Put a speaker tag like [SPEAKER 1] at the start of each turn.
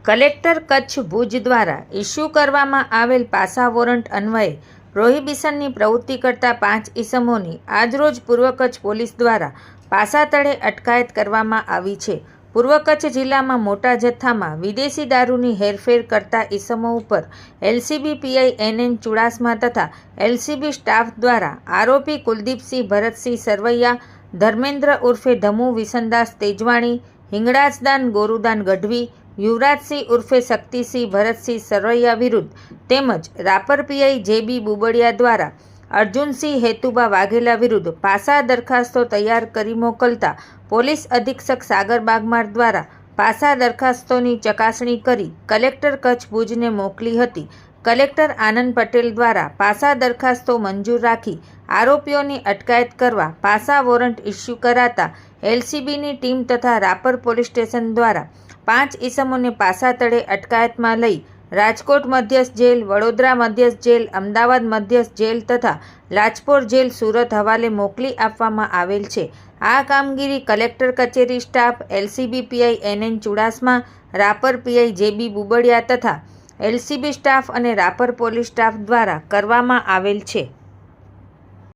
[SPEAKER 1] Collector Kutch Bhuj દ્વારા issue કરવામાં આવેલ પાસા વોરંટ અન્વયે પ્રોહિબિશનની પ્રવૃત્તિ કરતા 5 ઇસમોની આજરોજ પૂર્વ કચ્છ પોલીસ દ્વારા પાસા તળે અટકાયત કરવામાં આવી છે। પૂર્વ કચ્છ જિલ્લામાં મોટા જથ્થામાં વિદેશી દારૂની હેરફેર કરતા ઇસમો ઉપર એલસીબી પીઆઈ એનએન ચુડાસમા તથા એલસીબી સ્ટાફ દ્વારા આરોપી કુલદીપસિંહ ભરતસિંહ સરવૈયા, ધર્મેન્દ્ર ઉર્ફે ધમુ વિસનદાસ તેજવાણી, હિંગળાજદાન ગોરુદાન ગઢવી, યુવરાજસિંહ ઉર્ફે શક્તિસિંહ ભરતસિંહ સરવૈયા વિરુદ્ધ તેમજ રાપર પીઆઈ જેબી બુબડિયા દ્વારા અર્જુનસિંહ હેતુબા વાઘેલા વિરુદ્ધ પાસા દરખાસ્તો તૈયાર કરી મોકલતા પોલીસ અધિક્ષક સાગર બાગમાર દ્વારા પાસા દરખાસ્તોની ચકાસણી કરી કલેક્ટર કચ્છ ભુજને મોકલી હતી। કલેક્ટર આનંદ પટેલ દ્વારા પાસા દરખાસ્તો મંજૂર રાખી આરોપીઓની અટકાયત કરવા પાસા વોરંટ ઇસ્યુ કરાતા એલસીબીની ટીમ તથા રાપર પોલીસ સ્ટેશન દ્વારા 5 ઇસમોને પાસા તળે અટકાયતમાં લઈ રાજકોટ મધ્યસ્થ જેલ, વડોદરા મધ્યસ્થ જેલ, અમદાવાદ મધ્યસ્થ જેલ તથા લાજપોર જેલ સુરત હવાલે મોકલી આપવામાં આવેલ છે। આ કામગીરી કલેક્ટર કચેરી staff, LCB PI NN Chudasama, Rapar PI JB Bubadiya તથા એલસીબી સ્ટાફ અને રાપર પોલીસ સ્ટાફ દ્વારા કરવામાં આવેલ છે।